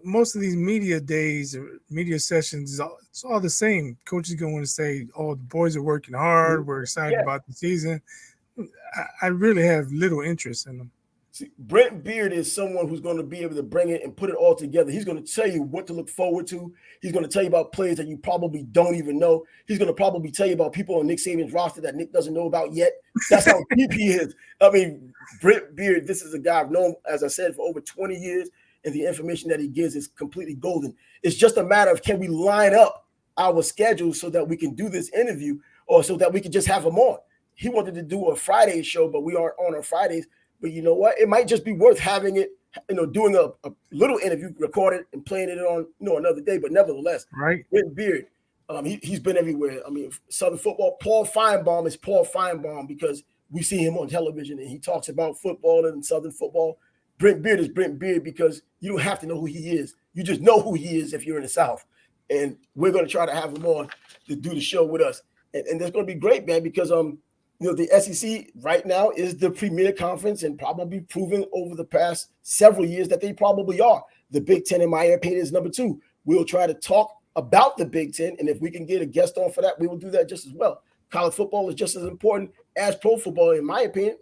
most of these media days or media sessions, it's all the same. Coach is going to say, "Oh, the boys are working hard. We're excited
yeah.
about the season." I really have little interest in them.
See, Brent Beard is someone who's going to be able to bring it and put it all together. He's going to tell you what to look forward to. He's going to tell you about players that you probably don't even know. He's going to probably tell you about people on Nick Saban's roster that Nick doesn't know about yet. That's how deep he is. I mean, Brent Beard, this is a guy I've known, as I said, for over 20 years, and the information that he gives is completely golden. It's just a matter of can we line up our schedule so that we can do this interview or so that we can just have him on. He wanted to do a Friday show, but we aren't on Fridays. But you know what? It might just be worth having it, doing a little interview, recorded and playing it on, another day. But nevertheless,
Right.
Brent Beard, he's been everywhere. I mean, Southern football. Paul Feinbaum is Paul Feinbaum because we see him on television and he talks about football and Southern football. Brent Beard is Brent Beard because you don't have to know who he is. You just know who he is if you're in the South. And we're going to try to have him on to do the show with us. And that's going to be great, man, because the SEC right now is the premier conference and probably proven over the past several years that they probably are. The Big Ten, in my opinion, is number 2. We'll try to talk about the Big Ten, and if we can get a guest on for that, we will do that just as well. College football is just as important as pro football, in my opinion,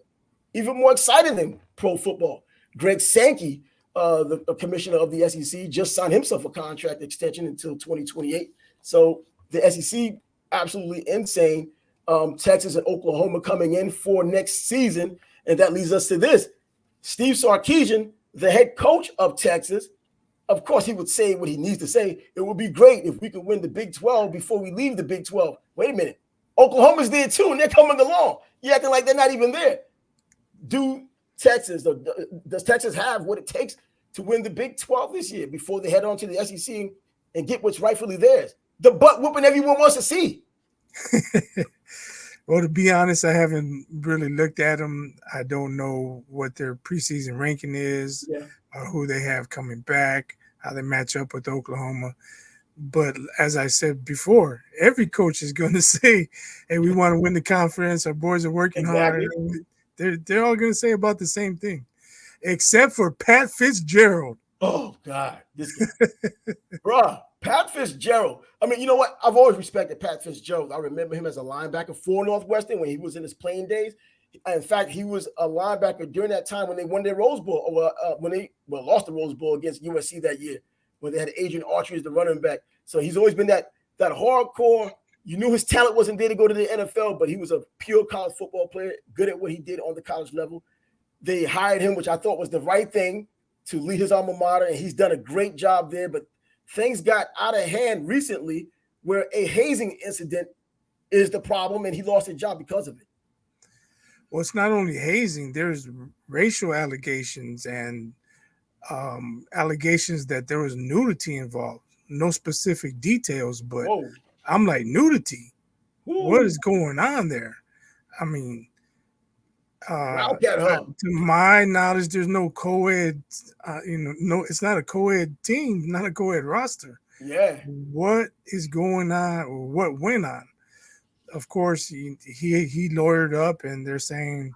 even more exciting than pro football. Greg Sankey, the commissioner of the SEC, just signed himself a contract extension until 2028. So the SEC, absolutely insane. Texas and Oklahoma coming in for next season. And that leads us to this. Steve Sarkisian, the head coach of Texas, of course, he would say what he needs to say. It would be great if we could win the Big 12 before we leave the Big 12. Wait a minute. Oklahoma's there too, and they're coming along. You're acting like they're not even there. Does Texas have what it takes to win the Big 12 this year before they head on to the SEC and get what's rightfully theirs? The butt whooping everyone wants to see.
Well, to be honest, I haven't really looked at them. I don't know what their preseason ranking is, who they have coming back, how they match up with Oklahoma. But as I said before, every coach is going to say, "Hey, we want to win the conference. Our boys are working hard." They're all going to say about the same thing, except for Pat Fitzgerald.
Oh God, this guy, bruh. Pat Fitzgerald. I mean, you know what? I've always respected Pat Fitzgerald. I remember him as a linebacker for Northwestern when he was in his playing days. In fact, he was a linebacker during that time when they won their Rose Bowl, or when they lost the Rose Bowl against USC that year, when they had Adrian Autry as the running back. So he's always been that hardcore. You knew his talent wasn't there to go to the NFL, but he was a pure college football player, good at what he did on the college level. They hired him, which I thought was the right thing, to lead his alma mater, and he's done a great job there. But things got out of hand recently where a hazing incident is the problem, and he lost his job because of it.
Well, it's not only hazing, there's racial allegations and allegations that there was nudity involved. No specific details, but
Whoa.
I'm like, nudity?
Woo.
What is going on there? I mean,
Wildcat Hub.
to my knowledge, there's no co-ed, no, it's not a co-ed team, not a co-ed roster.
Yeah.
What is going on, or what went on? Of course, he lawyered up, and they're saying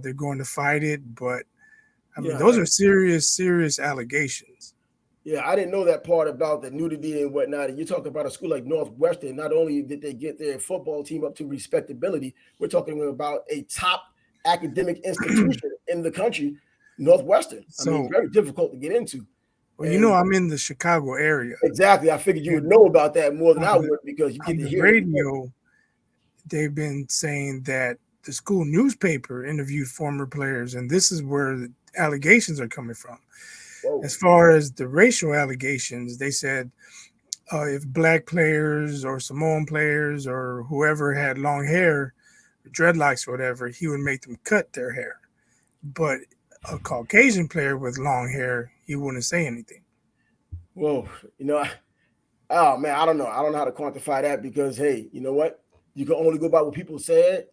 they're going to fight it. But I mean, those are serious allegations.
Yeah, I didn't know that part about the nudity and whatnot. And you're talking about a school like Northwestern. Not only did they get their football team up to respectability, we're talking about a top academic institution in the country, Northwestern.
So,
I mean, very difficult to get into.
Well, you know, I'm in the Chicago area.
Exactly. I figured you would know about that more than I would, because you get to hear
radio. They've been saying that the school newspaper interviewed former players, and this is where the allegations are coming from. Whoa. As far as the racial allegations, they said if black players or Samoan players or whoever had long hair, dreadlocks or whatever, he would make them cut their hair. But a Caucasian player with long hair, he wouldn't say anything.
Whoa, oh man, I don't know. I don't know how to quantify that, because hey, you know what? You can only go by what people say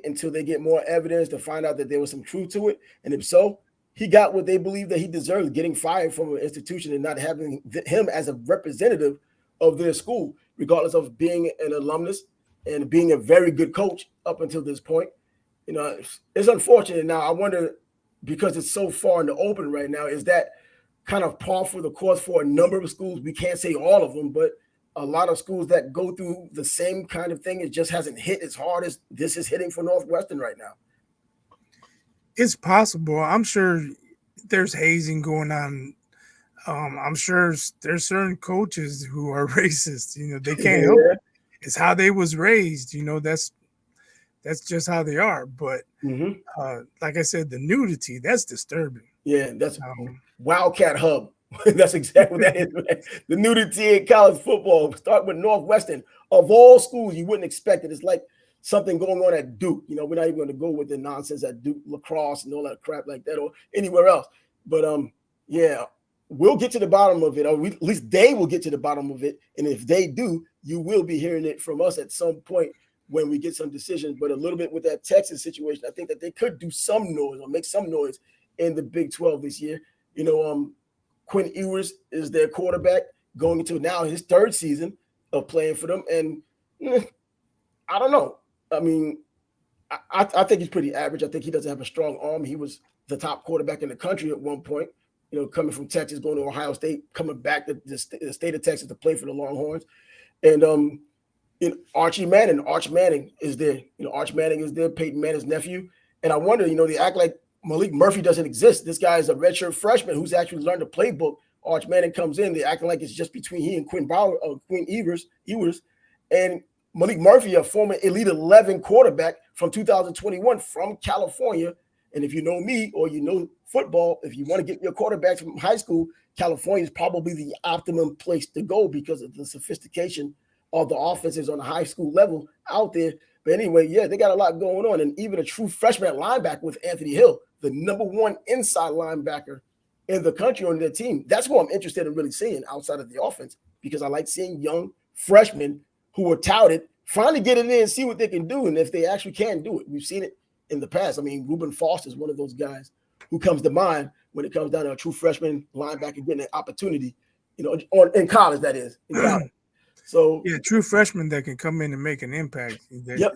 until they get more evidence to find out that there was some truth to it. And if so, he got what they believe that he deserved, getting fired from an institution and not having him as a representative of their school, regardless of being an alumnus and being a very good coach up until this point. It's unfortunate. Now, I wonder, because it's so far in the open right now, is that kind of par for the course for a number of schools? We can't say all of them, but a lot of schools that go through the same kind of thing, it just hasn't hit as hard as this is hitting for Northwestern right now.
It's possible. I'm sure there's hazing going on. I'm sure there's certain coaches who are racist. They can't help it. It's how they was raised. That's just how they are. But like I said, the nudity, that's disturbing.
Yeah, that's Wildcat Hub. That's exactly what that is. The nudity in college football. Start with Northwestern. Of all schools, you wouldn't expect it. It's like something going on at Duke. We're not even going to go with the nonsense at Duke lacrosse and all that crap like that, or anywhere else. But yeah, we'll get to the bottom of it, or at least they will get to the bottom of it. And if they do, you will be hearing it from us at some point when we get some decisions. But a little bit with that Texas situation, I think that they could do some noise or make some noise in the Big 12 this year. Quinn Ewers is their quarterback going into now his third season of playing for them. And I don't know. I mean, I think he's pretty average. I think he doesn't have a strong arm. He was the top quarterback in the country at one point, coming from Texas, going to Ohio State, coming back to the state of Texas to play for the Longhorns. And Arch Manning is there. Arch Manning is there, Peyton Manning's nephew. And I wonder, they act like Malik Murphy doesn't exist. This guy is a redshirt freshman who's actually learned the playbook. Arch Manning comes in, they're acting like it's just between he and Quinn Ewers. And Malik Murphy, a former Elite 11 quarterback from 2021 from California. And if you know me or you know football, if you want to get your quarterback from high school, California is probably the optimum place to go because of the sophistication of the offenses on the high school level out there. But anyway, yeah, they got a lot going on. And even a true freshman linebacker with Anthony Hill, the number one inside linebacker in the country on their team. That's what I'm interested in really seeing outside of the offense, because I like seeing young freshmen who are touted finally get in there and see what they can do, and if they actually can do it. We've seen it in the past. I mean, Reuben Foster is one of those guys who comes to mind when it comes down to a true freshman linebacker getting an opportunity, in college, that is. In college. So
yeah, true freshmen that can come in and make an impact. Yep.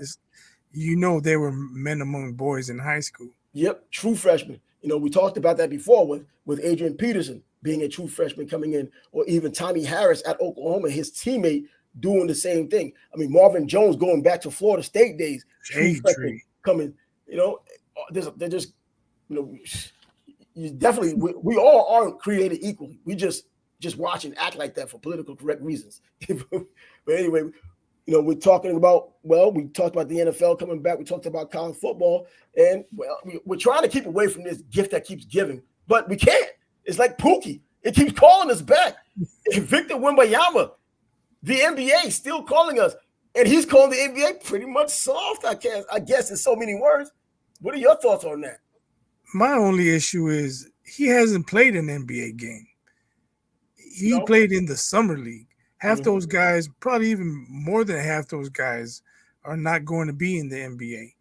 They were men among boys in high school.
Yep, true freshmen. We talked about that before with Adrian Peterson being a true freshman coming in, or even Tommy Harris at Oklahoma, his teammate doing the same thing. I mean, Marvin Jones going back to Florida State days, true
Shade
freshman
tree.
coming. They're just, you definitely we all aren't created equally. We just watch and act like that for political correct reasons. But anyway, we're talking about, we talked about the NFL coming back. We talked about college football, and we're trying to keep away from this gift that keeps giving, but we can't. It's like Pookie. It keeps calling us back. Victor Wembanyama, the NBA is still calling us, and he's calling the NBA pretty much soft, I guess in so many words. What are your thoughts on that?
My only issue is he hasn't played an NBA game. He played in the summer league. Half those guys, probably even more than half those guys, are not going to be in the NBA.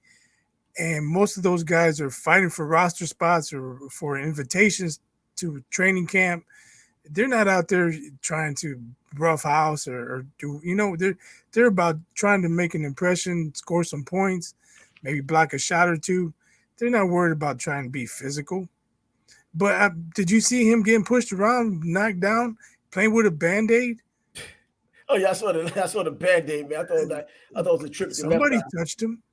And most of those guys are fighting for roster spots or for invitations to training camp. They're not out there trying to rough house or do, they're about trying to make an impression, score some points, maybe block a shot or two. They're not worried about trying to be physical. But did you see him getting pushed around, knocked down, playing with a Band-Aid?
Oh yeah, I saw the Band-Aid, man. I thought it was a tribute to left eye.
Somebody touched him.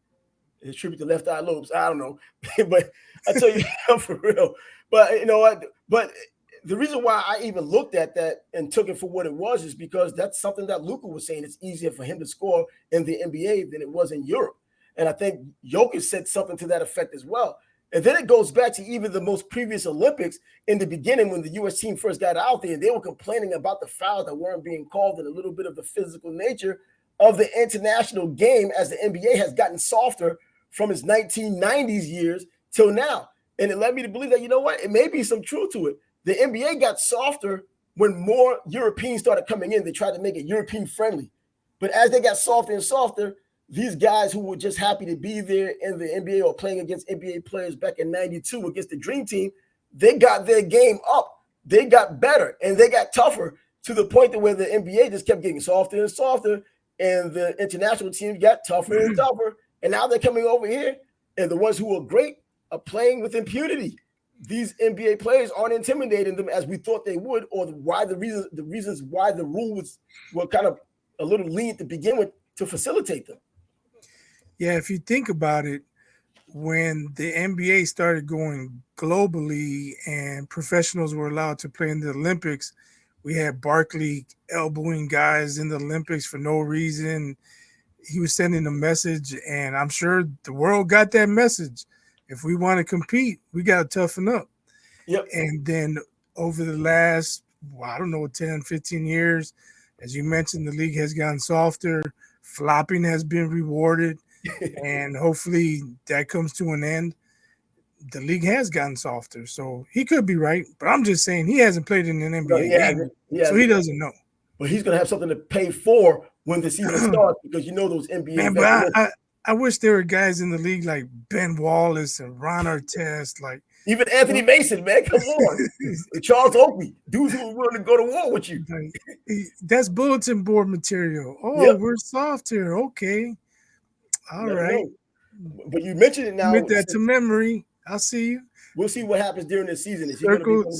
It's a tribute to left eye lobes. I don't know, but I tell you for real. But you know what? But the reason why I even looked at that and took it for what it was is because that's something that Luka was saying. It's easier for him to score in the NBA than it was in Europe. And I think Jokic said something to that effect as well. And then it goes back to even the most previous Olympics in the beginning when the U.S. team first got out there, and they were complaining about the fouls that weren't being called and a little bit of the physical nature of the international game as the NBA has gotten softer from its 1990s years till now. And it led me to believe that, it may be some truth to it. The NBA got softer when more Europeans started coming in. They tried to make it European friendly. But as they got softer and softer, these guys who were just happy to be there in the NBA or playing against NBA players back in 92 against the Dream Team, they got their game up. They got better and they got tougher to the point that where the NBA just kept getting softer and softer and the international team got tougher and tougher. And now they're coming over here and the ones who are great are playing with impunity. These NBA players aren't intimidating them as we thought they would, or the reasons why the rules were kind of a little lenient to begin with to facilitate them.
Yeah, if you think about it, when the NBA started going globally and professionals were allowed to play in the Olympics, we had Barkley elbowing guys in the Olympics for no reason. He was sending a message, and I'm sure the world got that message. If we want to compete, we got to toughen up.
Yep.
And then over the last, 10, 15 years, as you mentioned, the league has gotten softer. Flopping has been rewarded. And hopefully that comes to an end. The league has gotten softer, so he could be right. But I'm just saying he hasn't played in an NBA game, so he doesn't know.
But he's going to have something to pay for when the season starts because those NBA.
Man, but I wish there were guys in the league like Ben Wallace and Ron Artest, like
even Anthony Mason, man. Come on, Charles Oakley, dudes who are willing to go to war with you.
That's bulletin board material. Oh, We're soft here. Okay. All right.
But you mentioned it now.
Commit that to memory. I'll see you.
We'll see what happens during the season. Is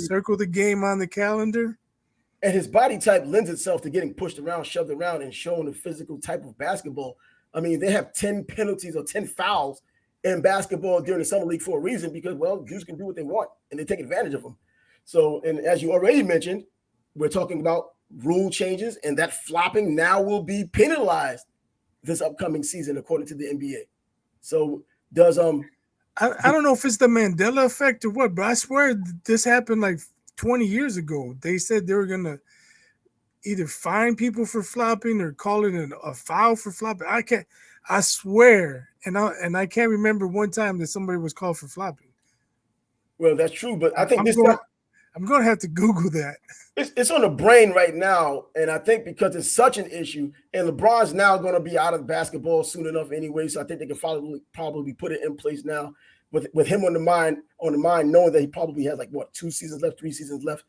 circle the game on the calendar?
And his body type lends itself to getting pushed around, shoved around, and showing a physical type of basketball. I mean, they have 10 penalties or 10 fouls in basketball during the summer league for a reason because, dudes can do what they want, and they take advantage of them. So, and as you already mentioned, we're talking about rule changes, and that flopping now will be penalized this upcoming season, according to the NBA. So does
I don't know if it's the Mandela effect or what, but I swear this happened like 20 years ago. They said they were gonna either fine people for flopping or call it a foul for flopping. I swear, and I can't remember one time that somebody was called for flopping.
Well, that's true, but I think
I'm going to have to Google that.
It's on the brain right now, and I think because it's such an issue, and LeBron's now going to be out of basketball soon enough anyway, so I think they can probably put it in place now with him on the mind, knowing that he probably has 3 seasons left,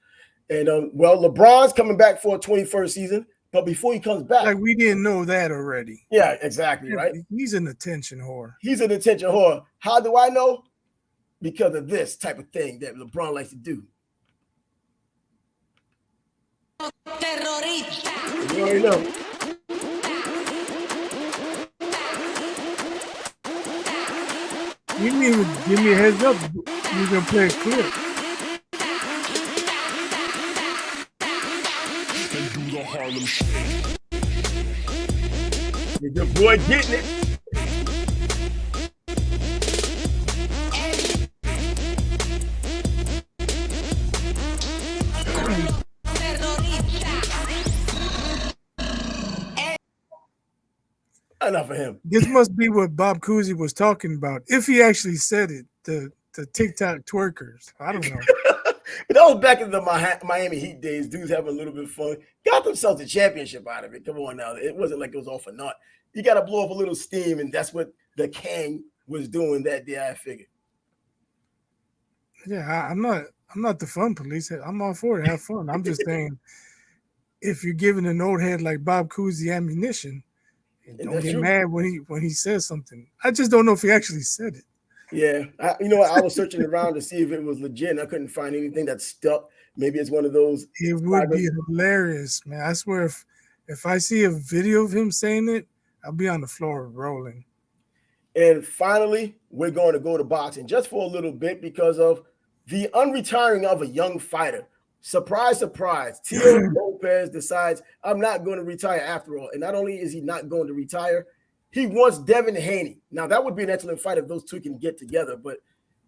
and LeBron's coming back for a 21st season, but before he comes back,
we didn't know that already.
Yeah, exactly, right.
He's an attention whore.
How do I know? because of this type of thing that LeBron likes to do.
Terrorista.
You already know.
You didn't even give me a heads up. You were gonna play a clip.
Your boy getting it. Enough of him.
This must be what Bob Cousy was talking about. If he actually said it, the TikTok twerkers. I don't know.
But that was back in the Miami Heat days. Dudes having a little bit of fun. Got themselves a championship out of it. Come on now. It wasn't like it was all for naught. You got to blow up a little steam, and that's what the Kang was doing that day, I figured.
Yeah, I'm not the fun police. I'm all for it. Have fun. I'm just saying, if you're giving an old head like Bob Cousy ammunition, don't get mad when he says something. I just don't know if he actually said it.
Yeah, you know what? I was searching around to see if it was legit, and I couldn't find anything that stuck. Maybe it's one of those.
It would be hilarious, man. I swear, if I see a video of him saying it, I'll be on the floor rolling.
And finally, we're going to go to boxing just for a little bit because of the unretiring of a young fighter. Surprise, surprise. Tio Lopez decides, I'm not going to retire after all. And not only is he not going to retire, he wants Devin Haney. Now, that would be an excellent fight if those two can get together. But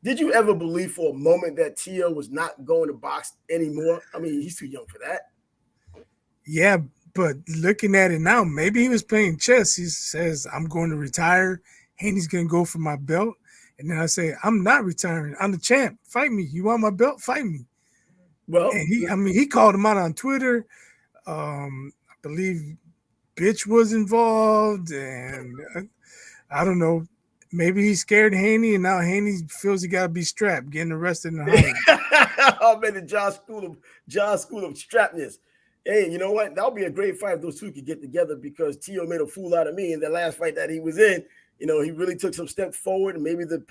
did you ever believe for a moment that Tio was not going to box anymore? I mean, he's too young for that.
Yeah, but looking at it now, maybe he was playing chess. He says, I'm going to retire. Haney's going to go for my belt. And then I say, I'm not retiring. I'm the champ. Fight me. You want my belt? Fight me.
Well,
and he called him out on Twitter. I believe Bitch was involved, and I don't know. Maybe he's scared Haney, and now Haney feels he got to be strapped, getting arrested in the house.
I'm in the John School of Strapness. Hey, you know what? That'll be a great fight if those two could get together because Tio made a fool out of me in the last fight that he was in. You know, he really took some steps forward, and maybe the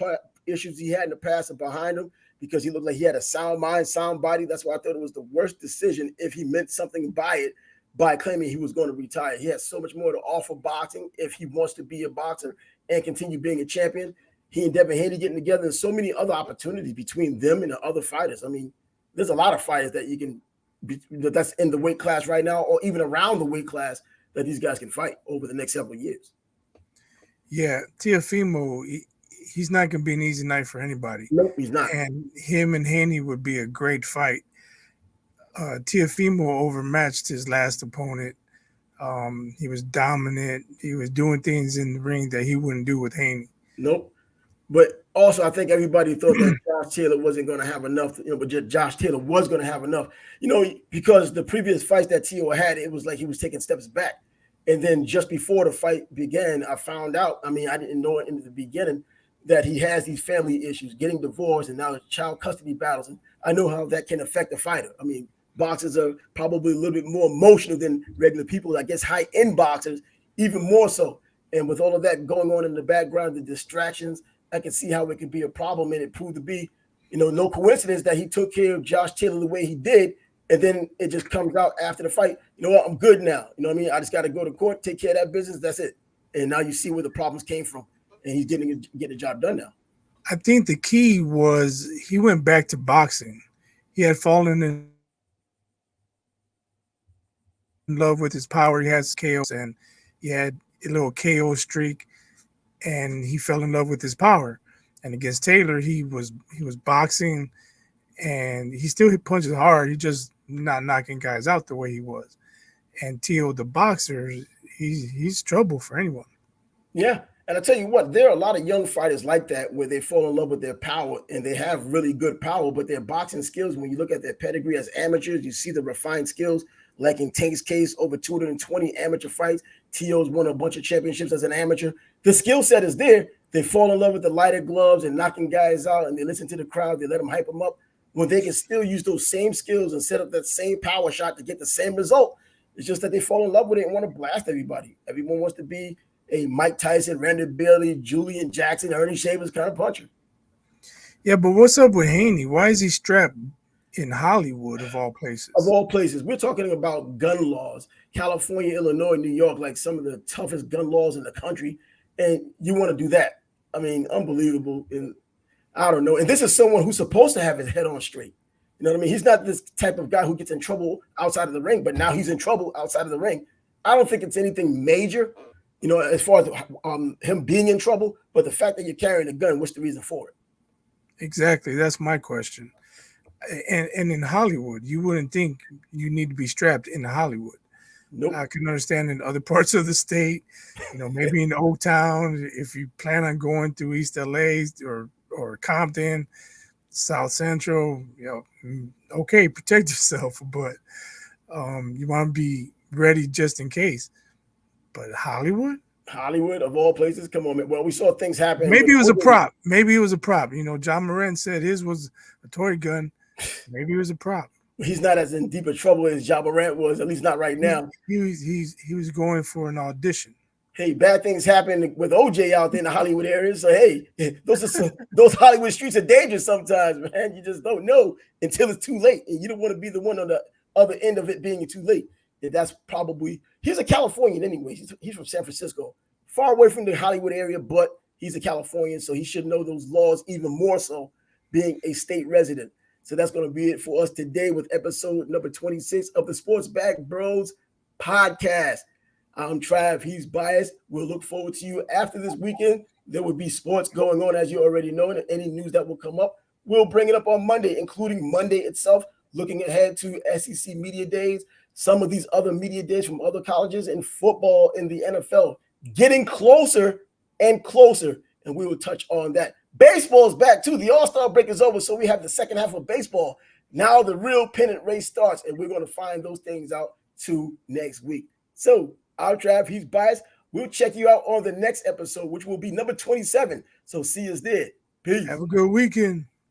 issues he had in the past are behind him because he looked like he had a sound mind, sound body. That's why I thought it was the worst decision if he meant something by it, by claiming he was going to retire. He has so much more to offer boxing if he wants to be a boxer and continue being a champion. He and Devin Haney getting together and so many other opportunities between them and the other fighters. I mean, there's a lot of fighters that you can be, that's in the weight class right now or even around the weight class that these guys can fight over the next several years.
Yeah, Teofimo, he's not going to be an easy night for anybody.
Nope, he's not.
And him and Haney would be a great fight. Teofimo overmatched his last opponent. He was dominant. He was doing things in the ring that he wouldn't do with Haney.
Nope. But also, I think everybody thought that Josh Taylor wasn't going to have enough, but Josh Taylor was going to have enough, because the previous fights that Tio had, it was like he was taking steps back. And then just before the fight began, I found out, I didn't know it in the beginning, that he has these family issues, getting divorced, and now child custody battles. And I know how that can affect a fighter. I mean, boxers are probably a little bit more emotional than regular people. I guess high-end boxers, even more so. And with all of that going on in the background, the distractions, I can see how it could be a problem. And it proved to be, no coincidence that he took care of Josh Taylor the way he did. And then it just comes out after the fight. You know what? I'm good now. You know what I mean? I just got to go to court, take care of that business. That's it. And now you see where the problems came from. And he's getting the job done now.
I think the key was he went back to boxing. He had fallen in love with his power. He has KOs, and he had a little KO streak, and he fell in love with his power. And against Taylor, he was boxing, and he still hit punches hard. He just not knocking guys out the way he was. And Tio, the boxer, he's trouble for anyone.
Yeah. And I tell you what, there are a lot of young fighters like that where they fall in love with their power and they have really good power, but their boxing skills, when you look at their pedigree as amateurs, you see the refined skills, like in Tank's case, over 220 amateur fights. Tio's won a bunch of championships as an amateur. The skill set is there. They fall in love with the lighter gloves and knocking guys out, and they listen to the crowd. They let them hype them up when they can still use those same skills and set up that same power shot to get the same result. It's just that they fall in love with it and want to blast everybody. Everyone wants to be a Mike Tyson, Randy Bailey, Julian Jackson, Ernie Shavers kind of puncher.
Yeah, but what's up with Haney? Why is he strapped in Hollywood of all
Of
places?
all places, we're talking about gun laws. California, Illinois, New York, like some of the toughest gun laws in the country. And you want to do that. I mean, unbelievable. And I don't know. And this is someone who's supposed to have his head on straight. You know what I mean? He's not this type of guy who gets in trouble outside of the ring, but now he's in trouble outside of the ring. I don't think it's anything major, as far as him being in trouble, but the fact that you're carrying a gun, what's the reason for it?
Exactly, that's my question. And in Hollywood, you wouldn't think you need to be strapped in Hollywood.
Nope.
I can understand in other parts of the state, maybe in Old Town, if you plan on going through East LA or Compton, South Central, okay, protect yourself, but you want to be ready just in case. But Hollywood,
Hollywood, of all places, come on, man. Well, we saw things happen with
maybe it was a
OJ.
prop. Maybe it was a prop. John Moran said his was a toy gun. Maybe it was a prop.
He's not as in deep of trouble as Ja Morant was, at least not right now.
He was going for an audition.
Hey, bad things happen with OJ out there in the Hollywood area. So hey, those Hollywood streets are dangerous sometimes, man. You just don't know until it's too late, and you don't want to be the one on the other end of it being too late. And that's probably he's a Californian anyway. He's from San Francisco, far away from the Hollywood area, but he's a Californian, so he should know those laws even more so, being a state resident. So that's going to be it for us today with episode number 26 of the Sports Bag Bros podcast. I'm Trav. He's biased. We'll look forward to you after this weekend. There will be sports going on, as you already know, and any news that will come up, we'll bring it up on Monday, including Monday itself, looking ahead to SEC Media Days, some of these other media days from other colleges, and football in the NFL. Getting closer and closer, and we will touch on that. Baseball's back, too. The All-Star break is over, so we have the second half of baseball. Now the real pennant race starts, and we're going to find those things out, too, next week. So, I'm Trav, he's biased. We'll check you out on the next episode, which will be number 27. So see us there. Peace.
Have a good weekend.